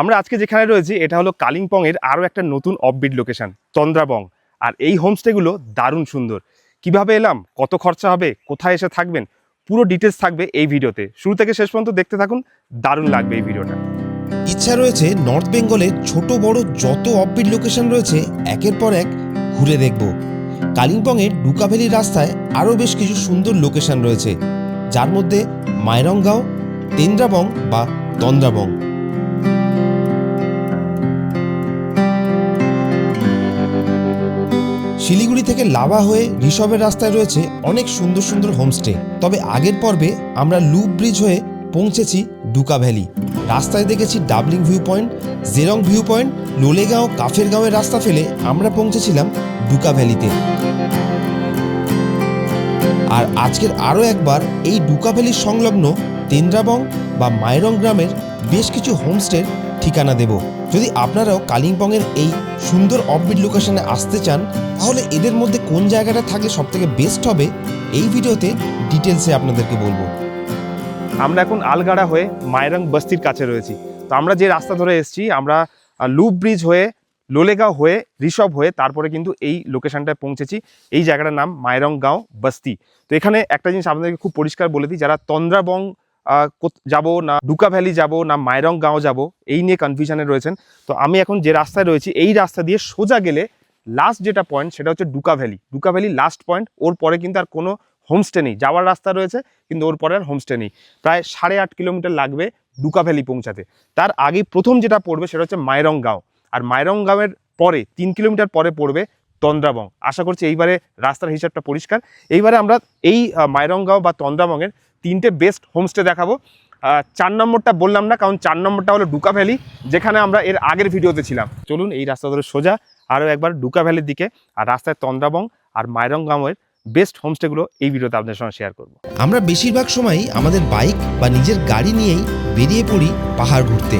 আমরা আজকে যেখানে রয়েছি এটা হলো কালিম্পংয়ের আরও একটা নতুন অফবিট লোকেশন তন্দ্রাবং। আর এই হোমস্টেগুলো দারুণ সুন্দর। কিভাবে এলাম, কত খরচা হবে, কোথায় এসে থাকবেন, পুরো ডিটেলস থাকবে এই ভিডিওতে। শুরু থেকে শেষ পর্যন্ত দেখতে থাকুন, দারুণ লাগবে এই ভিডিওটা। ইচ্ছা রয়েছে নর্থ বেঙ্গলের ছোট বড় যত অফবিট লোকেশন রয়েছে একের পর এক ঘুরে দেখব। কালিম্পংয়ের ডুকা ভ্যালি রাস্তায় আরও বেশ কিছু সুন্দর লোকেশন রয়েছে, যার মধ্যে মাইরংগাঁও, তেন্দ্রাবং বা তন্দ্রাবং। শিলিগুড়ি থেকে লাভা হয়ে ঋষভের রাস্তায় রয়েছে অনেক সুন্দর সুন্দর হোমস্টে। তবে আগের পর্বে আমরা লুপ ব্রিজ হয়ে পৌঁছেছি ডুকা ভ্যালি। রাস্তায় দেখেছি Dabling view point, Jerong view point, Lolegaon, কাফেরগাঁওয়ের রাস্তা ফেলে আমরা পৌঁছেছিলাম ডুকা ভ্যালিতে। আর আজকের আরও একবার এই ডুকা ভ্যালির সংলগ্ন তেন্দ্রাবং বা মাইরং গ্রামের বেশ কিছু হোমস্টের ঠিকানা দেব। যদি আপনারাও কালিম্পংয়ের এই সুন্দর অফবিট লোকেশনে আসতে চান, তাহলে এদের মধ্যে কোন জায়গাটা থাকলে সবথেকে বেস্ট হবে এই ভিডিওতে ডিটেলসে আপনাদেরকে বলবো। আমরা এখন আলগাড়া হয়ে মাইরং বস্তির কাছে রয়েছি। তো আমরা যে রাস্তা ধরে এসেছি, আমরা লুপ ব্রিজ হয়ে, লোলেগাঁও হয়ে, ঋষভ হয়ে তারপরে কিন্তু এই লোকেশনটায় পৌঁছেছি। এই জায়গাটার নাম মাইরং গাঁও বস্তি। তো এখানে একটা জিনিস আপনাদেরকে খুব পরিষ্কার বলে দিই, যারা তন্দ্রাবং যাব না ডুকা ভ্যালি যাব না মাইরং গাঁও যাব, এই নিয়ে কনফিউশনে রয়েছেন। তো আমি এখন যে রাস্তায় রয়েছি এই রাস্তা দিয়ে সোজা গেলে লাস্ট যেটা পয়েন্ট সেটা হচ্ছে Duka valley. Duka valley last point, ওর পরে কিন্তু আর কোনো হোমস্টে নেই। যাওয়ার রাস্তা রয়েছে কিন্তু ওর পরে আর হোমস্টে নেই। প্রায় 8.5 কিলোমিটার লাগবে ডুকা ভ্যালি পৌঁছাতে। তার আগে প্রথম যেটা পড়বে সেটা হচ্ছে মাইরং গাঁও, আর মাইরং গাঁওয়ের পরে 3 কিলোমিটার পরে পড়বে তন্দ্রাবং। আশা করছি এইবারে রাস্তার হিসাবটা পরিষ্কার। এইবারে আমরা এই মাইরং গাঁও বা তন্দ্রাবংয়ের 3টে বেস্ট হোমস্টে দেখাবো। 4 নম্বরটা বললাম না, কারণ 4 নম্বরটা হলো ডুকা ভ্যালি, যেখানে আমরা এর আগের ভিডিওতে ছিলাম। চলুন এই রাস্তা ধরে সোজা আরও একবার ডুকা ভ্যালির দিকে, আর রাস্তায় তন্দ্রাবং আর মাইরং গাঁওয়ের বেস্ট হোমস্টেগুলো এই ভিডিওতে আপনাদের সঙ্গে শেয়ার করব। আমরা বেশিরভাগ সময়ই আমাদের বাইক বা নিজের গাড়ি নিয়েই বেরিয়ে পড়ি পাহাড় ঘুরতে।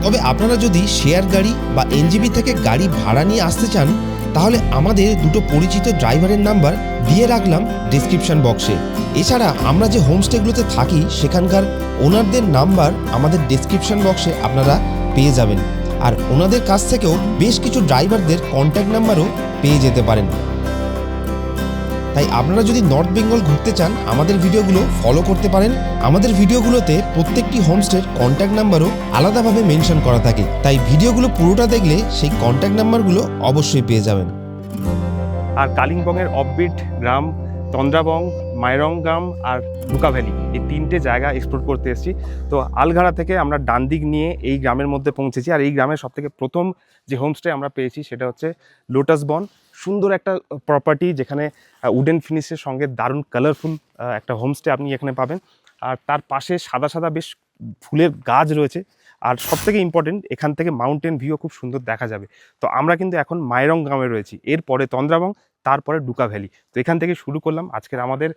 তবে আপনারা যদি শেয়ার গাড়ি বা এনজিবি থেকে গাড়ি ভাড়া নিয়ে আসতে চান, তাহলে আমাদের দুটো পরিচিত ড্রাইভারের নাম্বার দিয়ে রাখলাম ডেসক্রিপশন বক্সে। এছাড়া আমরা যে হোমস্টেগুলোতে থাকি সেখানকার ওনারদের নাম্বার আমাদের ডেসক্রিপশন বক্সে আপনারা পেয়ে যাবেন। আর ওনাদের কাছ থেকেও বেশ কিছু ড্রাইভারদের কন্ট্যাক্ট নাম্বারও পেয়ে যেতে পারেন। তাই আপনারা যদি নর্থ বেঙ্গল ঘুরতে চান, আমাদের ভিডিওগুলো ফলো করতে পারেন। আমাদের ভিডিওগুলোতে প্রত্যেকটি হোমস্টের কন্ট্যাক্ট নাম্বারও আলাদাভাবে মেনশন করা থাকে, তাই ভিডিওগুলো পুরোটা দেখলে সেই কন্ট্যাক্ট নাম্বারগুলো অবশ্যই পেয়ে যাবেন। আর কালিম্পংয়ের অফবিট গ্রাম তন্দ্রাবং, মাইরং গ্রাম আর ডুকা ভ্যালি, এই 3টে জায়গা এক্সপ্লোর করতে এসেছি। তো আলগাড়া থেকে আমরা ডান দিক নিয়ে এই গ্রামের মধ্যে পৌঁছেছি। আর এই গ্রামের সবথেকে প্রথম যে হোমস্টে আমরা পেয়েছি সেটা হচ্ছে লোটাস বন। সুন্দর একটা প্রপার্টি, যেখানে উডেন ফিনিশের সঙ্গে দারুণ কালারফুল একটা হোমস্টে আপনি এখানে পাবেন। আর তার পাশে সাদা সাদা বেশ ফুলের গাছ রয়েছে। আর সবথেকে ইম্পর্টেন্ট, এখান থেকে মাউন্টেন ভিউ খুব সুন্দর দেখা যাবে। তো আমরা কিন্তু এখন মাইরং গ্রামে রয়েছি, এরপরে তন্দ্রাবং, তারপরে ডুকা ভ্যালি। তো এখান থেকে শুরু করলাম আজকের আমাদের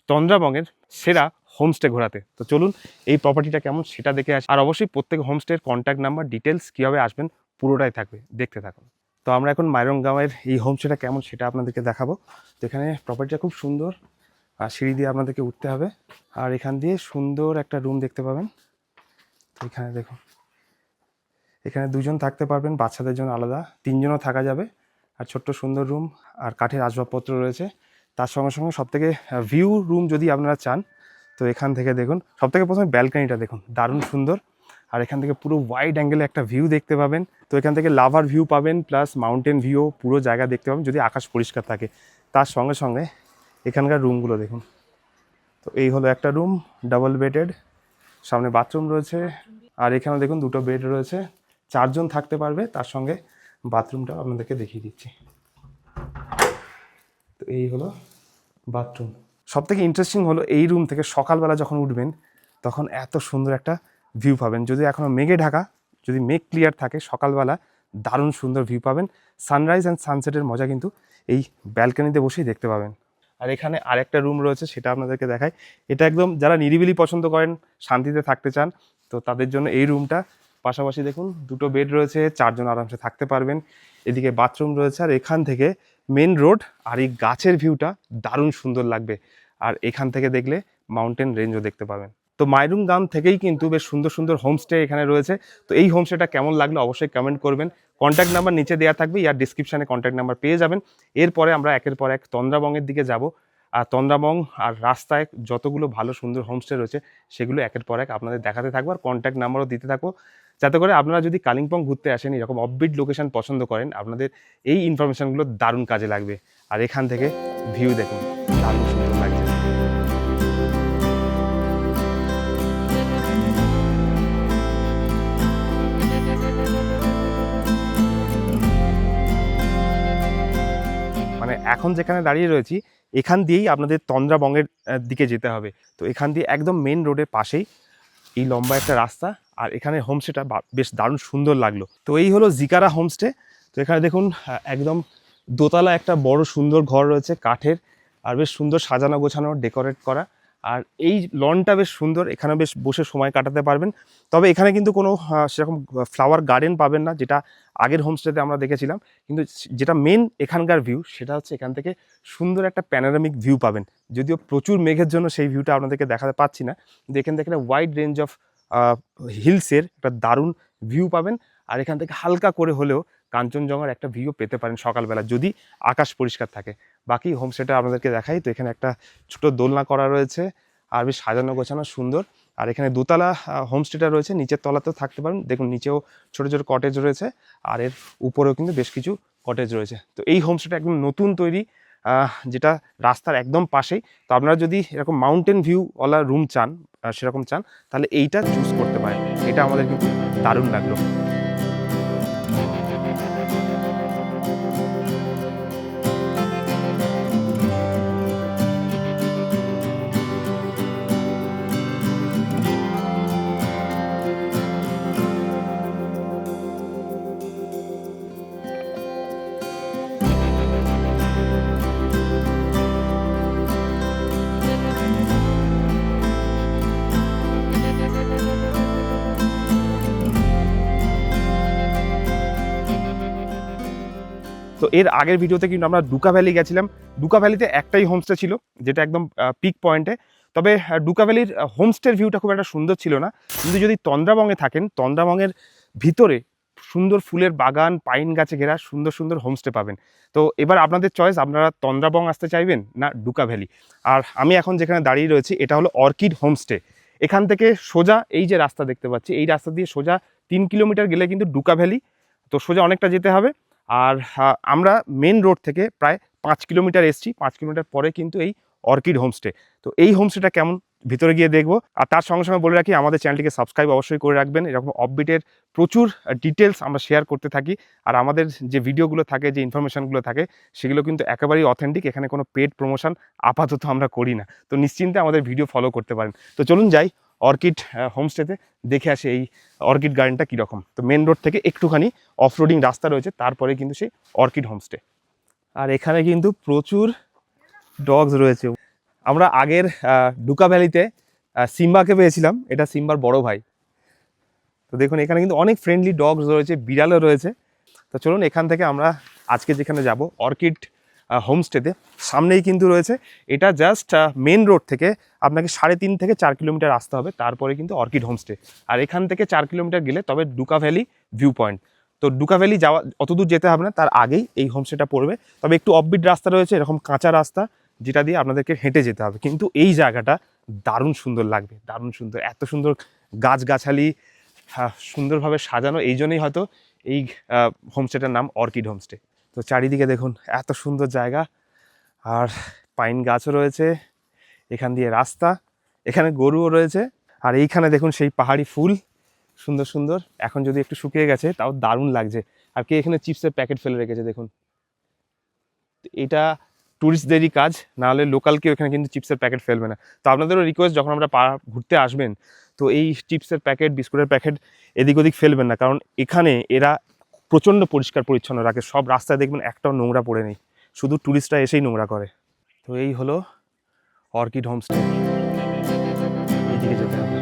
তন্দ্রাবংয়ের সেরা হোমস্টে ঘোরাতে। তো চলুন এই প্রপার্টিটা কেমন সেটা দেখে আসি। আর অবশ্যই প্রত্যেক হোমস্টের কন্ট্যাক্ট নাম্বার, ডিটেলস, কীভাবে আসবেন পুরোটাই থাকবে, দেখতে থাকুন। তো আমরা এখন মাইরং গ্রামের এই হোমস্টেটা কেমন সেটা আপনাদেরকে দেখাবো। তো এখানে প্রপার্টিটা খুব সুন্দর, আর সিঁড়ি দিয়ে আপনাদেরকে উঠতে হবে। আর এখান দিয়ে সুন্দর একটা রুম দেখতে পাবেন। তো এখানে দেখুন, এখানে 2জন থাকতে পারবেন, বাচ্চাদের জন্য আলাদা 3জনও থাকা যাবে। আর ছোট্ট সুন্দর রুম, আর কাঠের আসবাবপত্র রয়েছে। তার সঙ্গে সঙ্গে সবথেকে ভিউ রুম যদি আপনারা চান, তো এখান থেকে দেখুন সবথেকে প্রথমে ব্যালকনিটা দেখুন, দারুণ সুন্দর। আর এখান থেকে পুরো ওয়াইড অ্যাঙ্গেলে একটা ভিউ দেখতে পাবেন। তো এখান থেকে লাভার ভিউ পাবেন, প্লাস মাউন্টেন ভিউ, পুরো জায়গা দেখতে পাবেন যদি আকাশ পরিষ্কার থাকে। তার সঙ্গে সঙ্গে এখানকার রুমগুলো দেখুন। তো এই হলো একটা রুম, ডাবল বেডেড, সামনে বাথরুম রয়েছে। আর এখানে দেখুন 2টো বেড রয়েছে, 4জন থাকতে পারবে। তার সঙ্গে বাথরুমটা আপনাদেরকে দেখিয়ে দিচ্ছি। তো এই হলো বাথরুম। সবথেকে ইন্টারেস্টিং হলো এই রুম থেকে সকালবেলা যখন উঠবেন তখন এত সুন্দর একটা ভিউ পাবেন। যদি এখনও মেঘে ঢাকা, যদি মেঘ ক্লিয়ার থাকে, সকালবেলা দারুণ সুন্দর ভিউ পাবেন। সানরাইজ অ্যান্ড সানসেটের মজা কিন্তু এই ব্যালকনিতে বসেই দেখতে পাবেন। আর এখানে আরেকটা রুম রয়েছে, সেটা আপনাদেরকে দেখায়। এটা একদম যারা নিরিবিলি পছন্দ করেন, শান্তিতে থাকতে চান, তো তাদের জন্য এই রুমটা। পাশাপাশি দেখুন 2টো বেড রয়েছে, 4জন আরামসে থাকতে পারবেন। এদিকে বাথরুম রয়েছে, আর এখান থেকে মেন রোড আর এই গাছের ভিউটা দারুণ সুন্দর লাগবে। আর এখান থেকে দেখলে মাউন্টেন রেঞ্জও দেখতে পাবেন। তো মাইরুং গ্রাম থেকেই কিন্তু বেশ সুন্দর সুন্দর হোমস্টে এখানে রয়েছে। তো এই হোমস্টেটা কেমন লাগলো অবশ্যই কমেন্ট করবেন। কন্ট্যাক্ট নাম্বার নিচে দেওয়া থাকবে, ইয়ার ডিসক্রিপশানে কন্ট্যাক্ট নাম্বার পেয়ে যাবেন। এরপরে আমরা একের পর এক তন্দ্রাবংয়ের দিকে যাব। আর তন্দ্রাবং আর রাস্তায় যতগুলো ভালো সুন্দর হোমস্টে রয়েছে সেগুলো একের পর এক আপনাদের দেখাতে থাকবো, আর কন্ট্যাক্ট নাম্বারও দিতে থাকবো, যাতে করে আপনারা যদি কালিম্পং ঘুরতে আসেন, এরকম অফবিট লোকেশন পছন্দ করেন, আপনাদের এই ইনফরমেশনগুলো দারুণ কাজে লাগবে। আর এখান থেকে ভিউ দেখুন, দারুণ সুন্দর লাগছে। মানে এখন যেখানে দাঁড়িয়ে রয়েছি এখান দিয়েই আপনাদের তন্দ্রাবংয়ের দিকে যেতে হবে। তো এখান দিয়ে একদম মেন রোডের পাশেই এই লম্বা একটা রাস্তা, আর এখানে হোমস্টেটা বেশ দারুণ সুন্দর লাগলো। তো এই হলো জিকারা হোমস্টে। তো এখানে দেখুন একদম দোতলা একটা বড় সুন্দর ঘর রয়েছে কাঠের, আর বেশ সুন্দর সাজানো গোছানো ডেকোরেট করা। আর এই লনটা বেশ সুন্দর, এখানে বেশ বসে সময় কাটাতে পারবেন। তবে এখানে কিন্তু কোনো সেরকম ফ্লাওয়ার গার্ডেন পাবেন না, যেটা আগের হোমস্টেতে আমরা দেখেছিলাম। কিন্তু যেটা মেন এখানকার ভিউ সেটা হচ্ছে এখান থেকে সুন্দর একটা প্যানোরামিক ভিউ পাবেন। যদিও প্রচুর মেঘের জন্য সেই ভিউটা আপনাদেরকে দেখাতে পাচ্ছি না, কিন্তু এখান থেকে একটা ওয়াইড রেঞ্জ অফ হিলসের একটা দারুণ ভিউ পাবেন। আর এখান থেকে হালকা করে হলেও কাঞ্চনজঙ্ঘার একটা ভিউ পেতে পারেন সকালবেলা, যদি আকাশ পরিষ্কার থাকে। বাকি হোমস্টেটা আপনাদেরকে দেখাই। তো এখানে একটা ছোটো দোলনা করা রয়েছে, আর বেশ সাজানো গোছানো সুন্দর। আর এখানে দোতলা হোমস্টেটা রয়েছে, নিচের তলাতেও থাকতে পারেন। দেখুন নিচেও ছোটো ছোটো কটেজ রয়েছে, আর এর উপরেও কিন্তু বেশ কিছু কটেজ রয়েছে। তো এই হোমস্টেটা একদম নতুন তৈরি, যেটা রাস্তার একদম পাশেই। তো আপনারা যদি এরকম মাউন্টেন ভিউওয়ালা রুম চান, সেরকম চান, তাহলে এইটা চুজ করতে পারেন। এটা আমাদের কিন্তু দারুণ লাগলো। তো এর আগের ভিডিওতে কিন্তু আমরা ডুকা ভ্যালি গেছিলাম। ডুকা ভ্যালিতে একটাই হোমস্টে ছিল, যেটা একদম পিক পয়েন্টে। তবে ডুকা ভ্যালির হোমস্টের ভিউটা খুব একটা সুন্দর ছিল না। কিন্তু যদি তন্দ্রাবংয়ে থাকেন, তন্দ্রাবংয়ের ভিতরে সুন্দর ফুলের বাগান, পাইন গাছে ঘেরা সুন্দর সুন্দর হোমস্টে পাবেন। তো এবার আপনাদের চয়েস, আপনারা তন্দ্রাবং আসতে চাইবেন না ডুকা ভ্যালি। আর আমি এখন যেখানে দাঁড়িয়ে রয়েছি এটা হলো অর্কিড হোমস্টে। এখান থেকে সোজা এই যে রাস্তা দেখতে পাচ্ছি, এই রাস্তা দিয়ে সোজা 3 কিলোমিটার গেলে কিন্তু ডুকা ভ্যালি। তো সোজা অনেকটা যেতে হবে। আর আমরা মেন রোড থেকে প্রায় 5 কিলোমিটার এসছি। 5 কিলোমিটার পরে কিন্তু এই অর্কিড হোমস্টে। তো এই হোমস্টেটা কেমন ভিতরে গিয়ে দেখবো। আর তার সঙ্গে সঙ্গে বলে রাখি, আমাদের চ্যানেলটিকে সাবস্ক্রাইব অবশ্যই করে রাখবেন। এরকম অফবিটের প্রচুর ডিটেলস আমরা শেয়ার করতে থাকি। আর আমাদের যে ভিডিওগুলো থাকে, যে ইনফরমেশানগুলো থাকে, সেগুলো কিন্তু একেবারেই অথেন্টিক। এখানে কোনো পেড প্রমোশন আপাতত আমরা করি না। তো নিশ্চিন্তে আমাদের ভিডিও ফলো করতে পারেন। তো চলুন যাই অর্কিড হোমস্টেতে, দেখে আসে এই অর্কিড গার্ডেনটা কীরকম। তো মেন রোড থেকে একটুখানি অফরোডিং রাস্তা রয়েছে, তারপরে কিন্তু সেই অর্কিড হোমস্টে। আর এখানে কিন্তু প্রচুর ডগস রয়েছে। আমরা আগের ডুকা ভ্যালিতে সিম্বাকে পেয়েছিলাম, এটা সিম্বার বড় ভাই। তো দেখুন এখানে কিন্তু অনেক ফ্রেন্ডলি ডগস রয়েছে, বিড়ালও রয়েছে। তো চলুন এখান থেকে আমরা আজকে যেখানে যাব অর্কিড হোমস্টেতে, সামনেই কিন্তু রয়েছে। এটা জাস্ট মেন রোড থেকে আপনাকে 3.5 থেকে 4 কিলোমিটার আসতে হবে, তারপরে কিন্তু অর্কিড হোমস্টে। আর এখান থেকে 4 কিলোমিটার গেলে তবে ডুকা ভ্যালি ভিউ পয়েন্ট। তো ডুকা ভ্যালি যাওয়া অত দূর যেতে হবে না, তার আগেই এই হোমস্টেটা পড়বে। তবে একটু অফবিট রাস্তা রয়েছে, এরকম কাঁচা রাস্তা, যেটা দিয়ে আপনাদেরকে হেঁটে যেতে হবে। কিন্তু এই জায়গাটা দারুণ সুন্দর লাগবে, দারুণ সুন্দর। এত সুন্দর গাছগাছালি সুন্দরভাবে সাজানো, এই জন্যই হয়তো এই হোমস্টেটার নাম অর্কিড হোমস্টে। তো চারিদিকে দেখুন এত সুন্দর জায়গা, আর পাইন গাছও রয়েছে, এখান দিয়ে রাস্তা, এখানে গরুও রয়েছে। আর এইখানে দেখুন সেই পাহাড়ি ফুল সুন্দর সুন্দর, এখন যদি একটু শুকিয়ে গেছে তাও দারুণ লাগছে। আর কে এখানে চিপসের প্যাকেট ফেলে রেখেছে দেখুন। এটা ট্যুরিস্টদেরই কাজ, নাহলে লোকাল কেউ এখানে কিন্তু চিপসের প্যাকেট ফেলবে না। তো আপনাদেরও রিকোয়েস্ট, যখন আমরা ঘুরতে আসবেন, তো এই চিপসের প্যাকেট, বিস্কুটের প্যাকেট এদিক ওদিক ফেলবেন না, কারণ এখানে এরা প্রচণ্ড পরিষ্কার পরিচ্ছন্ন রাখে। সব রাস্তায় দেখবেন একটাও নোংরা পড়ে নেই, শুধু ট্যুরিস্টরা এসেই নোংরা করে। তো এই হলো অর্কিড হোমস্টে, এইদিকে যেতে হবে।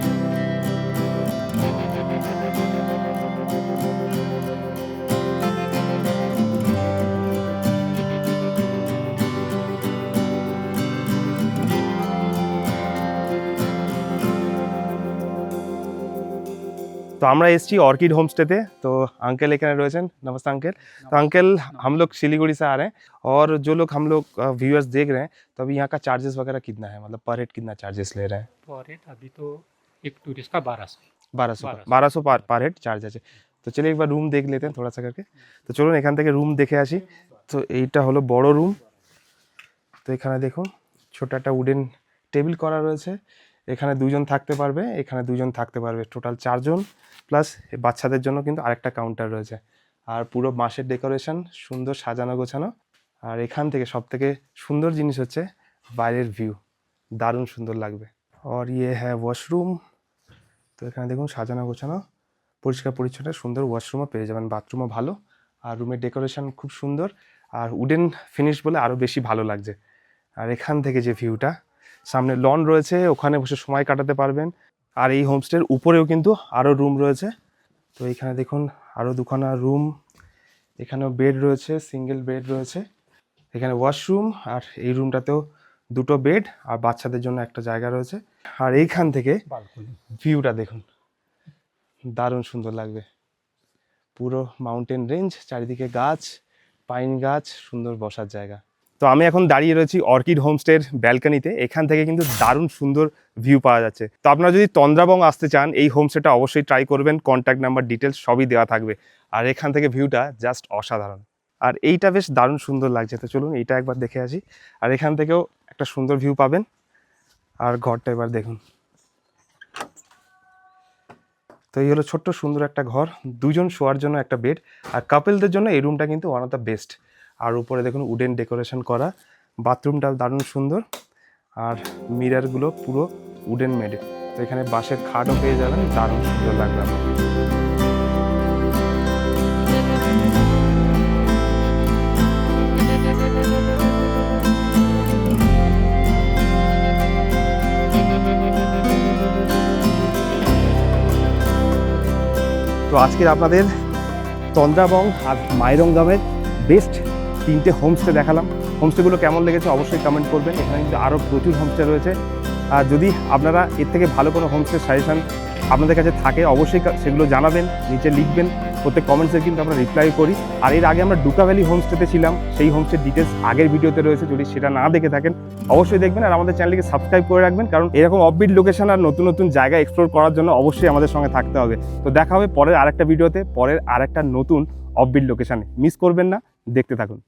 तो আমরা এসেছি ऑर्किड होमस्टे तो अंकल এখানে রয়েছেন नमस्ते अंकल तो अंकल हम लोग सिलीगुड़ी से आ रहे हैं और जो लोग हम लोग व्यूअर्स देख रहे हैं तो अभी यहाँ का चार्जेस वगैरह कितना है मतलब पर हेड कितना चार्जेस ले रहे हैं पर हेड अभी तो एक टूरिस्ट का 1200 1200 पर हेड चार्ज আছে তো চলে একবার রুম দেখ लेते हैं थोड़ा सा करके তো চলুন এখান থেকে রুম দেখে আসি তো এইটা হলো বড় রুম তো এখানে দেখুন ছোট একটা উডেন টেবিল করা রয়েছে এখানে দুজন থাকতে পারবে এখানে দুজন থাকতে পারবে টোটাল চারজন প্লাস বাচ্চাদের জন্য কিন্তু আরেকটা কাউন্টার রয়েছে আর পুরো বাঁশের ডেকোরেশন সুন্দর সাজানো গোছানো আর এখান থেকে সবথেকে সুন্দর জিনিস হচ্ছে বাইরের ভিউ দারুণ সুন্দর লাগবে আর ইয়ে হ্যাঁ ওয়াশরুম তো এখানে দেখুন সাজানো গোছানো পরিষ্কার পরিচ্ছন্ন সুন্দর ওয়াশরুমও পেয়ে যাবেন বাথরুমও ভালো আর রুমের ডেকোরেশন খুব সুন্দর আর উডেন ফিনিশ বলে আরও বেশি ভালো লাগছে আর এখান থেকে যে ভিউটা সামনে লন রয়েছে ওখানে বসে সময় কাটাতে পারবেন আর এই হোমস্টের উপরেও কিন্তু আরও রুম রয়েছে তো এখানে দেখুন আরও দুখানা রুম এখানেও বেড রয়েছে সিঙ্গেল বেড রয়েছে এখানে ওয়াশরুম আর এই রুমটাতেও দুটো বেড আর বাচ্চাদের জন্য একটা জায়গা রয়েছে আর এইখান থেকে बालकनी ভিউটা দেখুন দারুণ সুন্দর লাগবে পুরো মাউন্টেন রেঞ্জ চারিদিকে গাছ পাইন গাছ সুন্দর বসার জায়গা তো আমি এখন দাঁড়িয়ে রয়েছি অর্কিড হোমস্টের ব্যালকনিতে এখান থেকে কিন্তু দারুণ সুন্দর ভিউ পাওয়া যাচ্ছে তো আপনারা যদি তন্দ্রাবং আসতে চান এই হোমস্টেটা অবশ্যই ট্রাই করবেন কন্ট্যাক্ট নাম্বার ডিটেলস সবই দেওয়া থাকবে আর এখান থেকে ভিউটা জাস্ট অসাধারণ আর এইটা বেশ দারুণ সুন্দর লাগছে তো চলুন এইটা একবার দেখে আসি আর এখান থেকেও একটা সুন্দর ভিউ পাবেন আর ঘরটা এবার দেখুন তো এই হলো ছোট্ট সুন্দর একটা ঘর দুজন শোয়ার জন্য একটা বেড আর কাপলদের জন্য এই রুমটা কিন্তু ওয়ান অফ দ্য বেস্ট আর উপরে দেখুন উডেন ডেকোরেশন করা বাথরুমটা দারুণ সুন্দর আর মিররগুলো পুরো উডেন মেড তো এখানে বাঁশের খাটও পেয়ে যাবেন দারুণ সুন্দর লাগবে আপনার তো আজকের আপনাদের তন্দ্রাবং আর মাইরং গ্রামের বেস্ট তিনটে হোমস্টে দেখালাম হোমস্টেগুলো কেমন লেগেছে অবশ্যই কমেন্ট করবেন এখানে কিন্তু আরও প্রচুর হোমস্টে রয়েছে আর যদি আপনারা এর থেকে ভালো কোনো হোমস্টে সাজেশন আপনাদের কাছে থাকে অবশ্যই সেগুলো জানাবেন নিচে লিখবেন প্রত্যেক কমেন্টসে কিন্তু আমরা রিপ্লাই করি আর এর আগে আমরা ডুকা ভ্যালি হোমস্টেতে ছিলাম সেই হোমস্টের ডিটেলস আগের ভিডিওতে রয়েছে যদি সেটা না দেখে থাকেন অবশ্যই দেখবেন আর আমাদের চ্যানেলকে সাবস্ক্রাইব করে রাখবেন কারণ এরকম অফবিট লোকেশন আর নতুন নতুন জায়গা এক্সপ্লোর করার জন্য অবশ্যই আমাদের সঙ্গে থাকতে হবে তো দেখা হবে পরের আরেকটা ভিডিওতে পরের আরেকটা নতুন অফবিট লোকেশনে মিস করবেন না দেখতে থাকুন